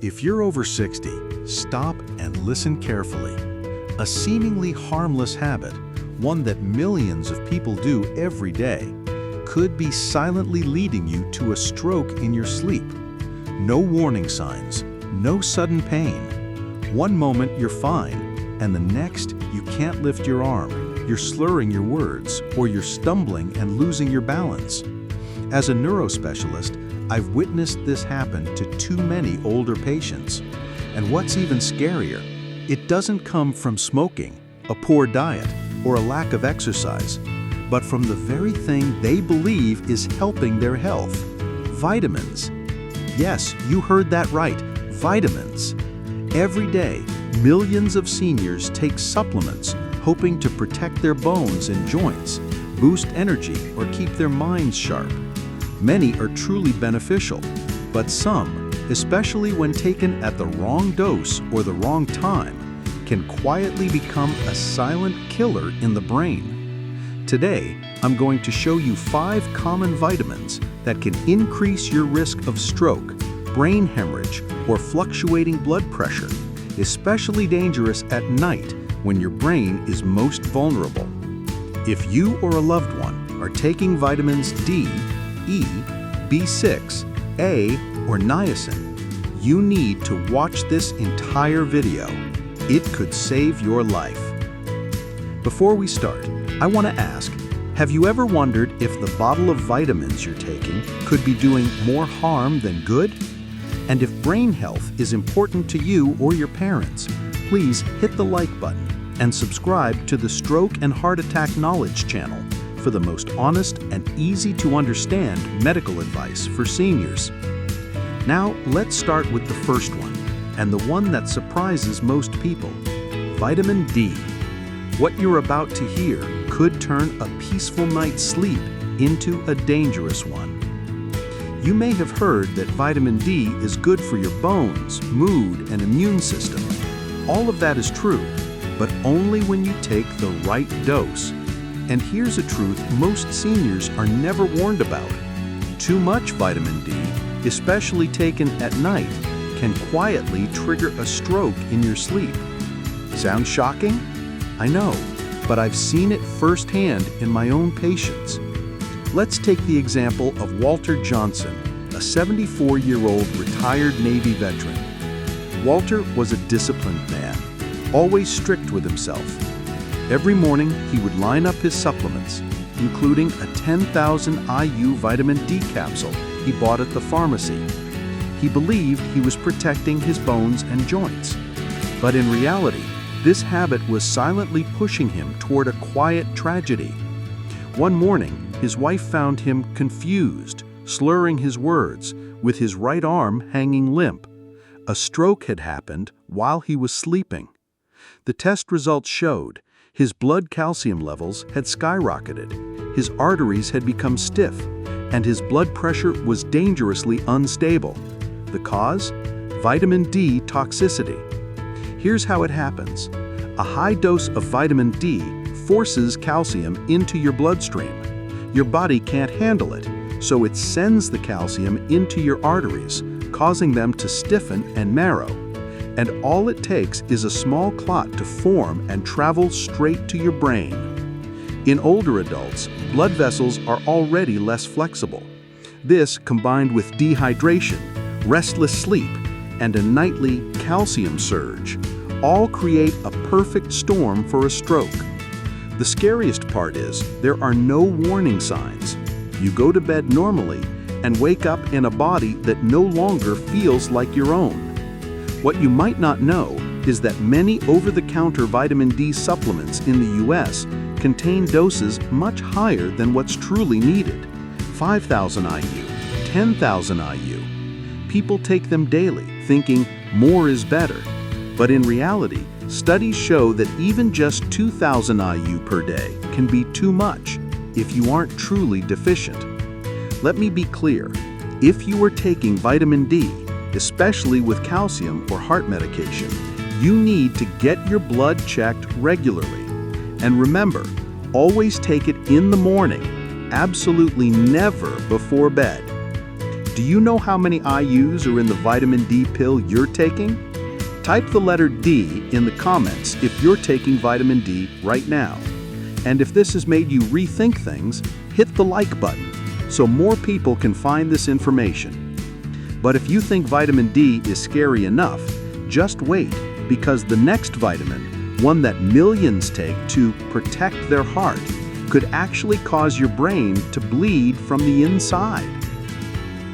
If you're over 60, stop and listen carefully. A seemingly harmless habit, one that millions of people do every day, could be silently leading you to a stroke in your sleep. No warning signs, no sudden pain. One moment you're fine, and the next you can't lift your arm, you're slurring your words, or you're stumbling and losing your balance. As a neurospecialist, I've witnessed this happen to too many older patients. And what's even scarier, it doesn't come from smoking, a poor diet, or a lack of exercise, but from the very thing they believe is helping their health: vitamins. Yes, you heard that right, vitamins. Every day, millions of seniors take supplements hoping to protect their bones and joints, boost energy, or keep their minds sharp. Many are truly beneficial, but some, especially when taken at the wrong dose or the wrong time, can quietly become a silent killer in the brain. Today, I'm going to show you 5 common vitamins that can increase your risk of stroke, brain hemorrhage, or fluctuating blood pressure, especially dangerous at night when your brain is most vulnerable. If you or a loved one are taking vitamins D, E, B6, A, or niacin, you need to watch this entire video. It could save your life. Before we start, I want to ask, have you ever wondered if the bottle of vitamins you're taking could be doing more harm than good? And if brain health is important to you or your parents, please hit the like button and subscribe to the Stroke and Heart Attack Knowledge channel for the most honest and easy to understand medical advice for seniors. Now, let's start with the first one, and the one that surprises most people: vitamin D. What you're about to hear could turn a peaceful night's sleep into a dangerous one. You may have heard that vitamin D is good for your bones, mood, and immune system. All of that is true, but only when you take the right dose. And here's a truth most seniors are never warned about. Too much vitamin D, especially taken at night, can quietly trigger a stroke in your sleep. Sounds shocking? I know, but I've seen it firsthand in my own patients. Let's take the example of Walter Johnson, a 74-year-old retired Navy veteran. Walter was a disciplined man, always strict with himself. Every morning, he would line up his supplements, including a 10,000 IU vitamin D capsule he bought at the pharmacy. He believed he was protecting his bones and joints. But in reality, this habit was silently pushing him toward a quiet tragedy. One morning, his wife found him confused, slurring his words, with his right arm hanging limp. A stroke had happened while he was sleeping. The test results showed his blood calcium levels had skyrocketed, his arteries had become stiff, and his blood pressure was dangerously unstable. The cause? Vitamin D toxicity. Here's how it happens. A high dose of vitamin D forces calcium into your bloodstream. Your body can't handle it, so it sends the calcium into your arteries, causing them to stiffen and narrow. And all it takes is a small clot to form and travel straight to your brain. In older adults, blood vessels are already less flexible. This, combined with dehydration, restless sleep, and a nightly calcium surge, all create a perfect storm for a stroke. The scariest part is there are no warning signs. You go to bed normally and wake up in a body that no longer feels like your own. What you might not know is that many over-the-counter vitamin D supplements in the US contain doses much higher than what's truly needed: 5,000 IU, 10,000 IU. People take them daily, thinking more is better. But in reality, studies show that even just 2,000 IU per day can be too much if you aren't truly deficient. Let me be clear, if you are taking vitamin D, especially with calcium or heart medication, you need to get your blood checked regularly. And remember, always take it in the morning, absolutely never before bed. Do you know how many IUs are in the vitamin D pill you're taking? Type the letter D in the comments if you're taking vitamin D right now. And if this has made you rethink things, hit the like button so more people can find this information. But if you think vitamin D is scary enough, just wait, because the next vitamin, one that millions take to protect their heart, could actually cause your brain to bleed from the inside.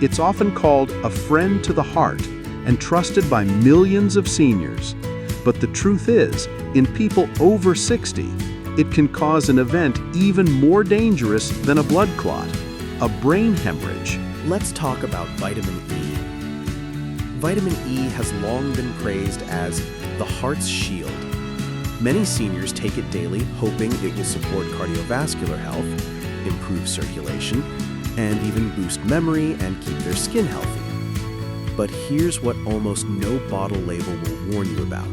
It's often called a friend to the heart and trusted by millions of seniors. But the truth is, in people over 60, it can cause an event even more dangerous than a blood clot, a brain hemorrhage. Let's talk about vitamin E. Vitamin E has long been praised as the heart's shield. Many seniors take it daily, hoping it will support cardiovascular health, improve circulation, and even boost memory and keep their skin healthy. But here's what almost no bottle label will warn you about.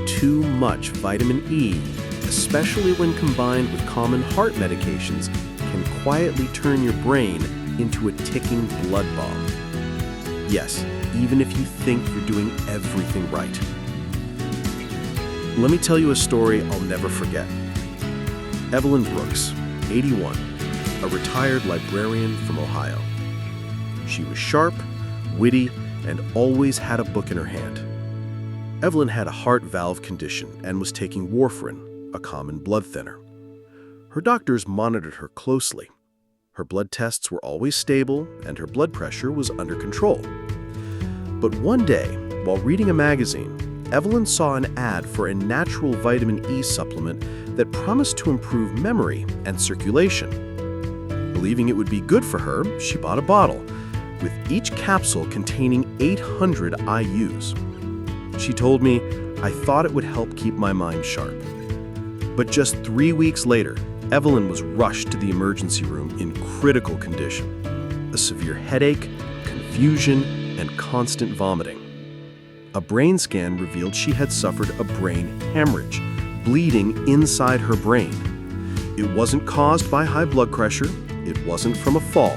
Too much vitamin E, especially when combined with common heart medications, can quietly turn your brain into a ticking blood bomb. Yes, even if you think you're doing everything right. Let me tell you a story I'll never forget. Evelyn Brooks, 81, a retired librarian from Ohio. She was sharp, witty, and always had a book in her hand. Evelyn had a heart valve condition and was taking warfarin, a common blood thinner. Her doctors monitored her closely. Her blood tests were always stable, and her blood pressure was under control. But one day, while reading a magazine, Evelyn saw an ad for a natural vitamin E supplement that promised to improve memory and circulation. Believing it would be good for her, she bought a bottle, with each capsule containing 800 IUs. She told me, "I thought it would help keep my mind sharp." But just 3 weeks later, Evelyn was rushed to the emergency room in critical condition. A severe headache, confusion, and constant vomiting. A brain scan revealed she had suffered a brain hemorrhage, bleeding inside her brain. It wasn't caused by high blood pressure, it wasn't from a fall.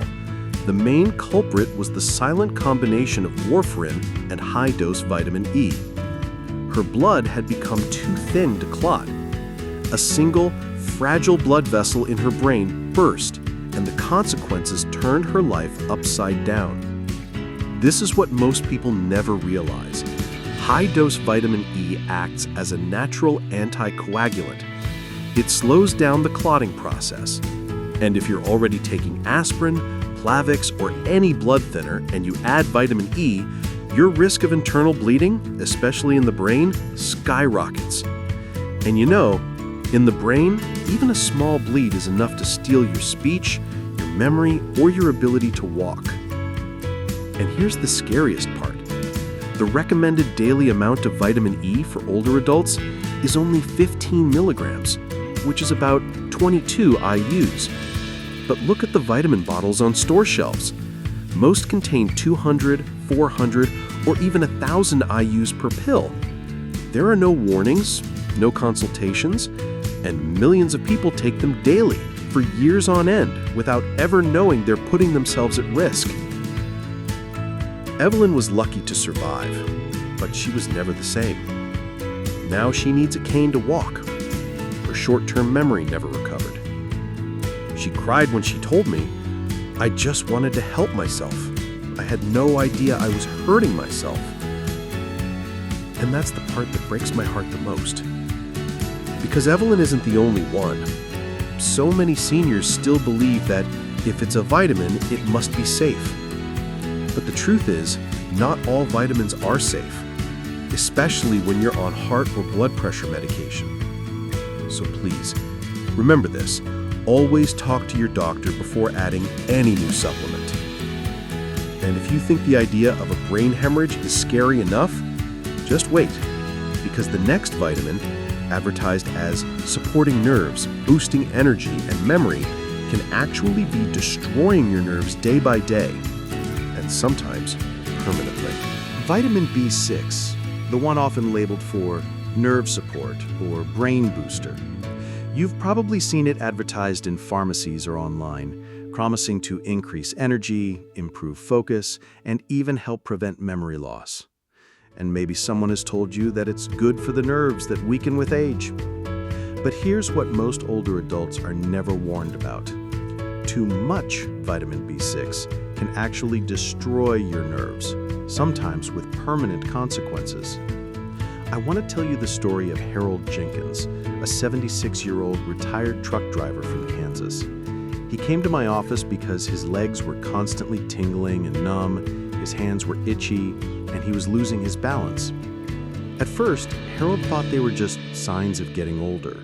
The main culprit was the silent combination of warfarin and high-dose vitamin E. Her blood had become too thin to clot. A single, fragile blood vessel in her brain burst, and the consequences turned her life upside down. This is what most people never realize. High-dose vitamin E acts as a natural anticoagulant. It slows down the clotting process. And if you're already taking aspirin, Plavix, or any blood thinner and you add vitamin E, your risk of internal bleeding, especially in the brain, skyrockets. And you know, in the brain, even a small bleed is enough to steal your speech, your memory, or your ability to walk. And here's the scariest part. The recommended daily amount of vitamin E for older adults is only 15 milligrams, which is about 22 IUs. But look at the vitamin bottles on store shelves. Most contain 200, 400, or even 1,000 IUs per pill. There are no warnings, no consultations, and millions of people take them daily for years on end without ever knowing they're putting themselves at risk. Evelyn was lucky to survive, but she was never the same. Now she needs a cane to walk. Her short-term memory never recovered. She cried when she told me, "I just wanted to help myself. I had no idea I was hurting myself." And that's the part that breaks my heart the most. Because Evelyn isn't the only one. So many seniors still believe that if it's a vitamin, it must be safe. But the truth is, not all vitamins are safe, especially when you're on heart or blood pressure medication. So please, remember this. Always talk to your doctor before adding any new supplement. And if you think the idea of a brain hemorrhage is scary enough, just wait, because the next vitamin, advertised as supporting nerves, boosting energy, and memory, can actually be destroying your nerves day by day, and sometimes permanently. Vitamin B6, the one often labeled for nerve support or brain booster. You've probably seen it advertised in pharmacies or online, promising to increase energy, improve focus, and even help prevent memory loss. And maybe someone has told you that it's good for the nerves that weaken with age. But here's what most older adults are never warned about. Too much vitamin B6 can actually destroy your nerves, sometimes with permanent consequences. I want to tell you the story of Harold Jenkins, a 76-year-old retired truck driver from Kansas. He came to my office because his legs were constantly tingling and numb, his hands were itchy, and he was losing his balance. At first, Harold thought they were just signs of getting older.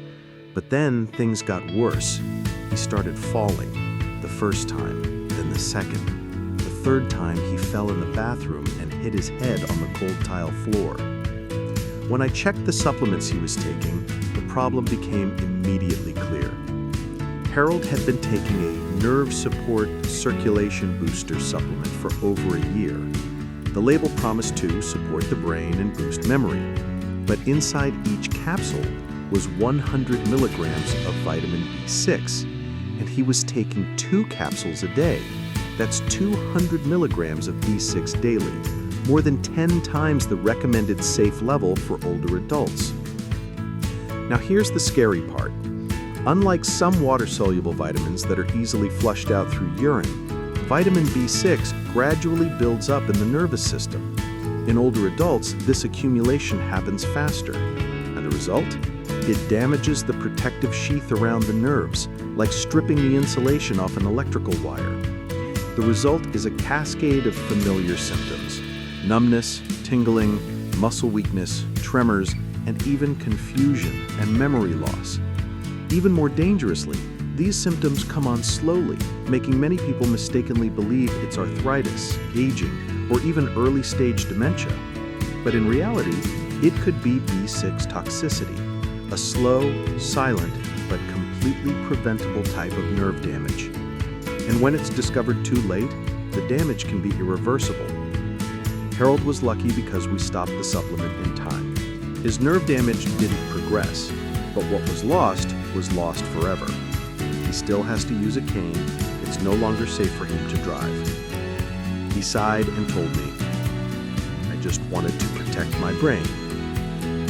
But then things got worse. He started falling, the first time, then the second. The third time, he fell in the bathroom and hit his head on the cold tile floor. When I checked the supplements he was taking, the problem became immediately clear. Harold had been taking a nerve support circulation booster supplement for over a year. The label promised to support the brain and boost memory, but inside each capsule was 100 milligrams of vitamin B6, and he was taking 2 capsules a day. That's 200 milligrams of B6 daily, more than 10 times the recommended safe level for older adults. Now here's the scary part. Unlike some water-soluble vitamins that are easily flushed out through urine, vitamin B6 gradually builds up in the nervous system. In older adults, this accumulation happens faster, and the result? It damages the protective sheath around the nerves, like stripping the insulation off an electrical wire. The result is a cascade of familiar symptoms: numbness, tingling, muscle weakness, tremors, and even confusion and memory loss. Even more dangerously, these symptoms come on slowly, making many people mistakenly believe it's arthritis, aging, or even early-stage dementia. But in reality, it could be B6 toxicity, a slow, silent, but completely preventable type of nerve damage. And when it's discovered too late, the damage can be irreversible. Harold was lucky because we stopped the supplement in time. His nerve damage didn't progress, but what was lost forever. He still has to use a cane. It's no longer safe for him to drive. He sighed and told me, "I just wanted to protect my brain.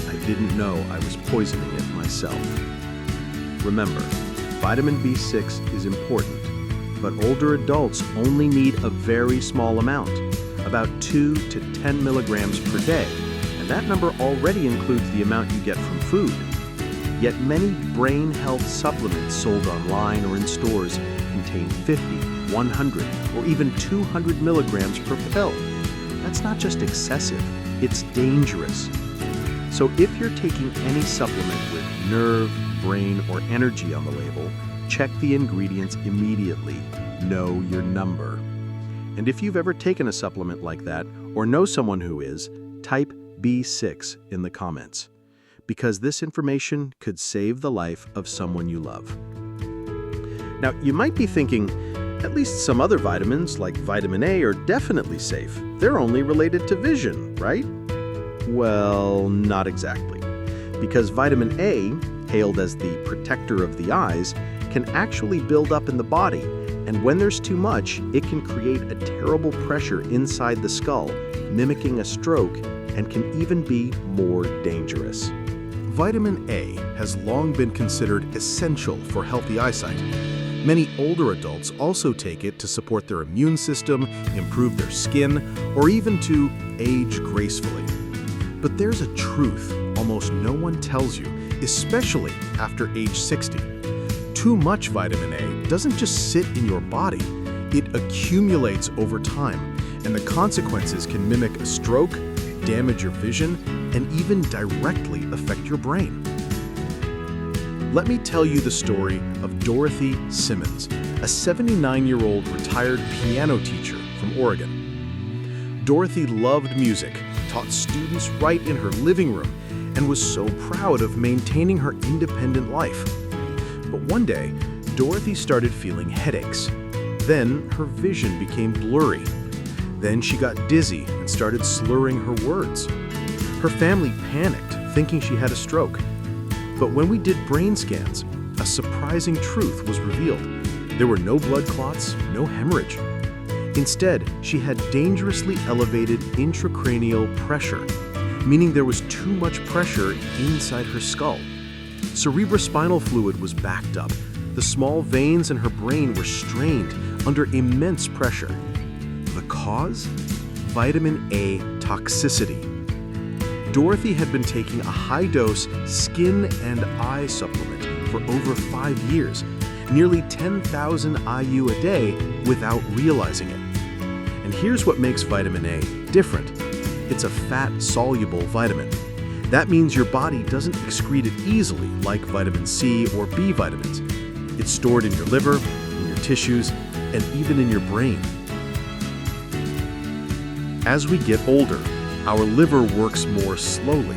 I didn't know I was poisoning it myself." Remember, vitamin B6 is important, but older adults only need a very small amount, about 2 to 10 milligrams per day, and that number already includes the amount you get from food. Yet many brain health supplements sold online or in stores contain 50, 100, or even 200 milligrams per pill. That's not just excessive, it's dangerous. So if you're taking any supplement with nerve, brain, or energy on the label, check the ingredients immediately. Know your number. And if you've ever taken a supplement like that, or know someone who is, type B6 in the comments, because this information could save the life of someone you love. Now, you might be thinking, at least some other vitamins, like vitamin A, are definitely safe. They're only related to vision, right? Well, not exactly. Because vitamin A, hailed as the protector of the eyes, can actually build up in the body, and when there's too much, it can create a terrible pressure inside the skull, mimicking a stroke, and can even be more dangerous. Vitamin A has long been considered essential for healthy eyesight. Many older adults also take it to support their immune system, improve their skin, or even to age gracefully. But there's a truth almost no one tells you, especially after age 60. Too much vitamin A doesn't just sit in your body, it accumulates over time, and the consequences can mimic a stroke, damage your vision, and even directly affect your brain. Let me tell you the story of Dorothy Simmons, a 79-year-old retired piano teacher from Oregon. Dorothy loved music, taught students right in her living room, and was so proud of maintaining her independent life. But one day, Dorothy started feeling headaches. Then her vision became blurry. Then she got dizzy and started slurring her words. Her family panicked, thinking she had a stroke. But when we did brain scans, a surprising truth was revealed. There were no blood clots, no hemorrhage. Instead, she had dangerously elevated intracranial pressure, meaning there was too much pressure inside her skull. Cerebrospinal fluid was backed up. The small veins in her brain were strained under immense pressure. The cause? Vitamin A toxicity. Dorothy had been taking a high-dose skin and eye supplement for over 5 years, nearly 10,000 IU a day, without realizing it. And here's what makes vitamin A different. It's a fat-soluble vitamin. That means your body doesn't excrete it easily like vitamin C or B vitamins. It's stored in your liver, in your tissues, and even in your brain. As we get older, our liver works more slowly.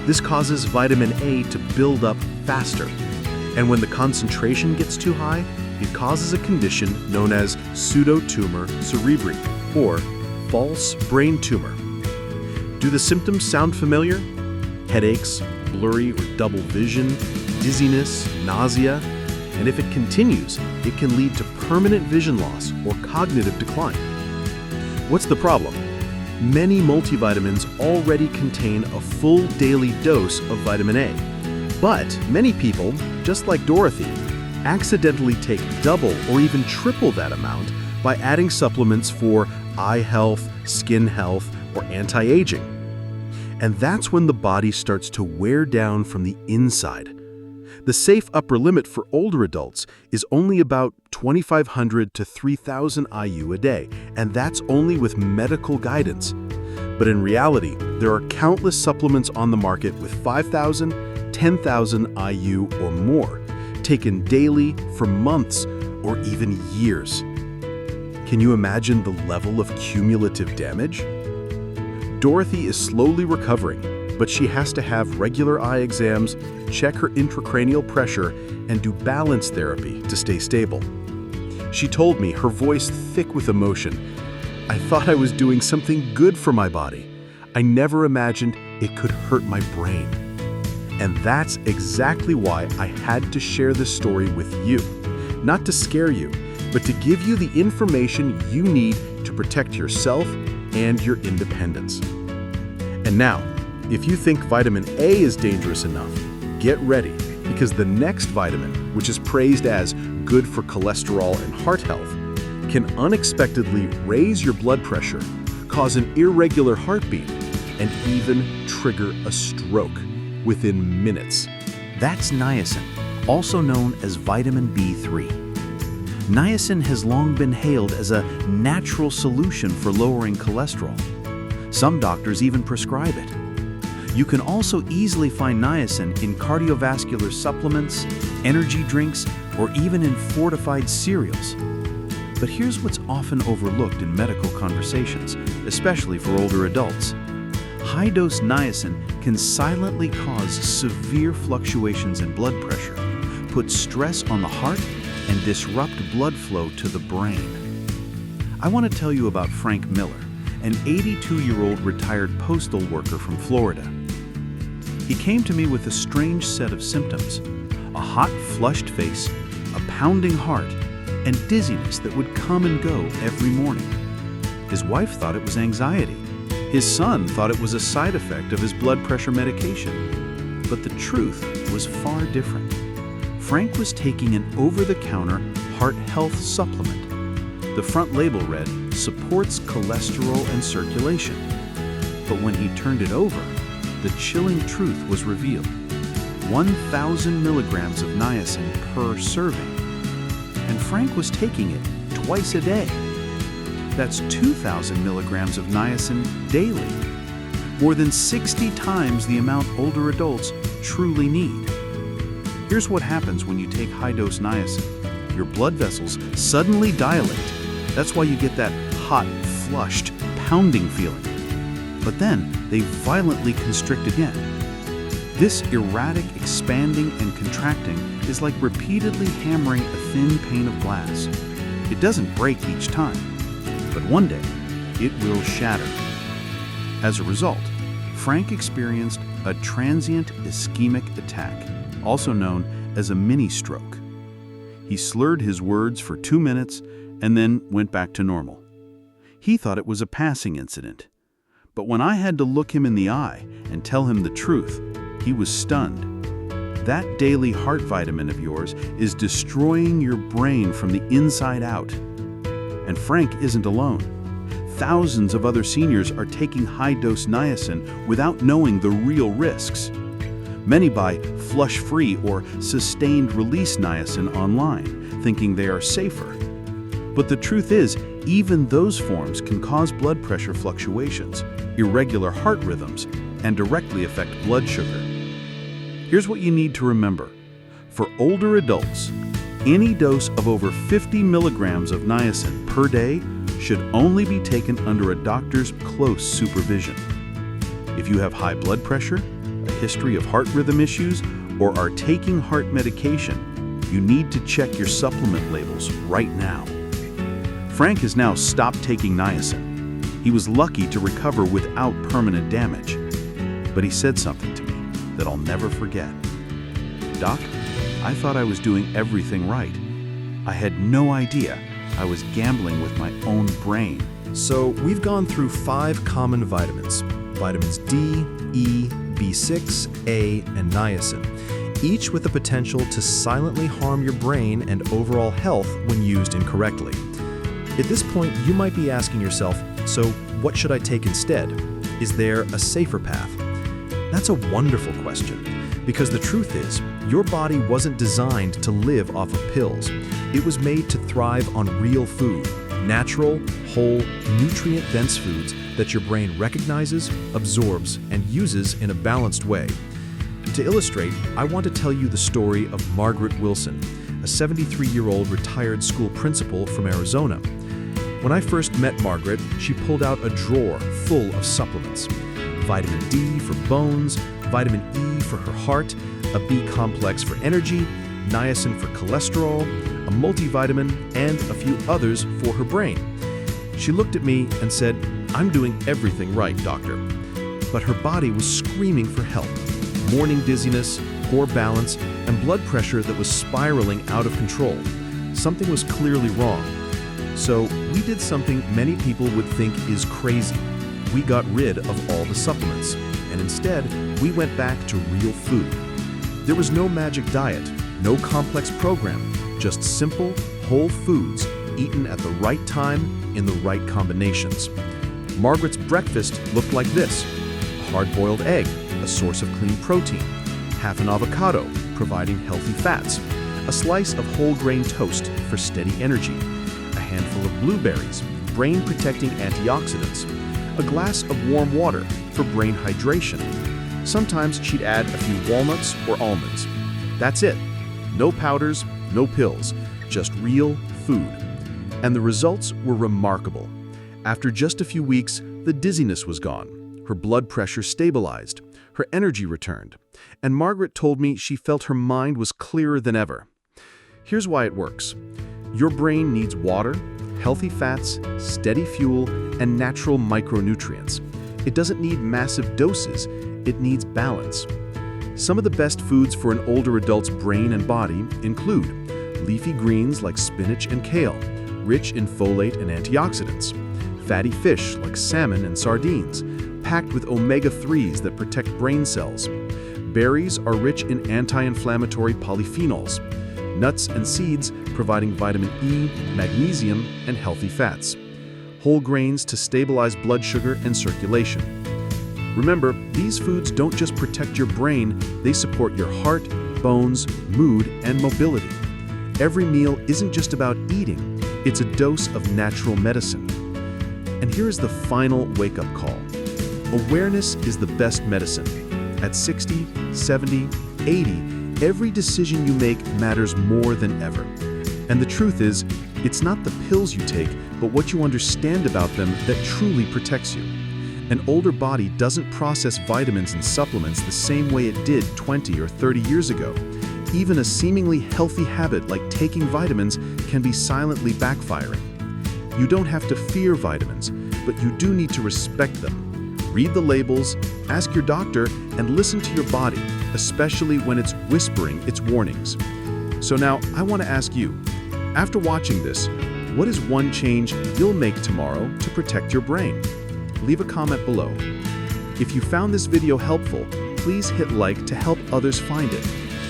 This causes vitamin A to build up faster. And when the concentration gets too high, it causes a condition known as pseudotumor cerebri, or false brain tumor. Do the symptoms sound familiar? Headaches, blurry or double vision, dizziness, nausea, and if it continues, it can lead to permanent vision loss or cognitive decline. What's the problem? Many multivitamins already contain a full daily dose of vitamin A. But many people, just like Dorothy, accidentally take double or even triple that amount by adding supplements for eye health, skin health, or anti-aging. And that's when the body starts to wear down from the inside. The safe upper limit for older adults is only about 2,500 to 3,000 IU a day, and that's only with medical guidance. But in reality, there are countless supplements on the market with 5,000, 10,000 IU or more, taken daily for months or even years. Can you imagine the level of cumulative damage? Dorothy is slowly recovering, but she has to have regular eye exams, check her intracranial pressure, and do balance therapy to stay stable. She told me, her voice thick with emotion, "I thought I was doing something good for my body. I never imagined it could hurt my brain." And that's exactly why I had to share this story with you. Not to scare you, but to give you the information you need to protect yourself and your independence. And now, if you think vitamin A is dangerous enough, get ready, because the next vitamin, which is praised as good for cholesterol and heart health, can unexpectedly raise your blood pressure, cause an irregular heartbeat, and even trigger a stroke within minutes. That's niacin, also known as vitamin B3. Niacin has long been hailed as a natural solution for lowering cholesterol. Some doctors even prescribe it. You can also easily find niacin in cardiovascular supplements, energy drinks, or even in fortified cereals. But here's what's often overlooked in medical conversations, especially for older adults. High-dose niacin can silently cause severe fluctuations in blood pressure, put stress on the heart, and disrupt blood flow to the brain. I want to tell you about Frank Miller, an 82-year-old retired postal worker from Florida. He came to me with a strange set of symptoms: a hot, flushed face, a pounding heart, and dizziness that would come and go every morning. His wife thought it was anxiety. His son thought it was a side effect of his blood pressure medication. But the truth was far different. Frank was taking an over-the-counter heart health supplement. The front label read, "Supports cholesterol and circulation." But when he turned it over, the chilling truth was revealed: 1,000 milligrams of niacin per serving. And Frank was taking it twice a day. That's 2,000 milligrams of niacin daily, more than 60 times the amount older adults truly need. Here's what happens when you take high-dose niacin. Your blood vessels suddenly dilate. That's why you get that hot, flushed, pounding feeling. But then they violently constrict again. This erratic expanding and contracting is like repeatedly hammering a thin pane of glass. It doesn't break each time, but one day it will shatter. As a result, Frank experienced a transient ischemic attack, also known as a mini-stroke. He slurred his words for 2 minutes and then went back to normal. He thought it was a passing incident. But when I had to look him in the eye and tell him the truth, he was stunned. That daily heart vitamin of yours is destroying your brain from the inside out. And Frank isn't alone. Thousands of other seniors are taking high-dose niacin without knowing the real risks. Many buy flush-free or sustained-release niacin online, thinking they are safer. But the truth is, even those forms can cause blood pressure fluctuations, irregular heart rhythms, and directly affect blood sugar. Here's what you need to remember. For older adults, any dose of over 50 milligrams of niacin per day should only be taken under a doctor's close supervision. If you have high blood pressure, a history of heart rhythm issues, or are taking heart medication, you need to check your supplement labels right now. Frank has now stopped taking niacin. He was lucky to recover without permanent damage. But he said something to me that I'll never forget. "Doc, I thought I was doing everything right. I had no idea I was gambling with my own brain." So we've gone through 5 common vitamins: vitamins D, E, B6, A, and niacin, each with the potential to silently harm your brain and overall health when used incorrectly. At this point, you might be asking yourself, so what should I take instead? Is there a safer path? That's a wonderful question, because the truth is, your body wasn't designed to live off of pills. It was made to thrive on real food, natural, whole, nutrient-dense foods that your brain recognizes, absorbs, and uses in a balanced way. To illustrate, I want to tell you the story of Margaret Wilson, a 73-year-old retired school principal from Arizona. When I first met Margaret, she pulled out a drawer full of supplements. Vitamin D for bones, vitamin E for her heart, a B complex for energy, niacin for cholesterol, a multivitamin, and a few others for her brain. She looked at me and said, "I'm doing everything right, doctor." But her body was screaming for help. Morning dizziness, poor balance, and blood pressure that was spiraling out of control. Something was clearly wrong. So we did something many people would think is crazy. We got rid of all the supplements, and instead, we went back to real food. There was no magic diet, no complex program, just simple, whole foods eaten at the right time in the right combinations. Margaret's breakfast looked like this: a hard-boiled egg, a source of clean protein, half an avocado, providing healthy fats, a slice of whole grain toast for steady energy, a handful of blueberries, brain-protecting antioxidants, a glass of warm water for brain hydration. Sometimes she'd add a few walnuts or almonds. That's it. No powders, no pills, just real food. And the results were remarkable. After just a few weeks, the dizziness was gone. Her blood pressure stabilized. Her energy returned. And Margaret told me she felt her mind was clearer than ever. Here's why it works. Your brain needs water, healthy fats, steady fuel, and natural micronutrients. It doesn't need massive doses, it needs balance. Some of the best foods for an older adult's brain and body include leafy greens like spinach and kale, rich in folate and antioxidants, fatty fish like salmon and sardines, packed with omega-3s that protect brain cells. Berries are rich in anti-inflammatory polyphenols, nuts and seeds providing vitamin E, magnesium, and healthy fats. Whole grains to stabilize blood sugar and circulation. Remember, these foods don't just protect your brain, they support your heart, bones, mood, and mobility. Every meal isn't just about eating, it's a dose of natural medicine. And here is the final wake-up call. Awareness is the best medicine. At 60, 70, 80, every decision you make matters more than ever. And the truth is, it's not the pills you take, but what you understand about them that truly protects you. An older body doesn't process vitamins and supplements the same way it did 20 or 30 years ago. Even a seemingly healthy habit like taking vitamins can be silently backfiring. You don't have to fear vitamins, but you do need to respect them. Read the labels, ask your doctor, and listen to your body, especially when it's whispering its warnings. So now I want to ask you, after watching this, what is one change you'll make tomorrow to protect your brain? Leave a comment below. If you found this video helpful, please hit like to help others find it.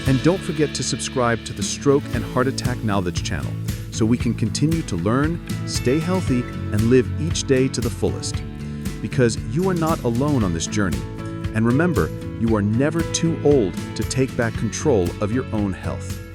And don't forget to subscribe to the Stroke and Heart Attack Knowledge channel so we can continue to learn, stay healthy, and live each day to the fullest. Because you are not alone on this journey. And remember, you are never too old to take back control of your own health.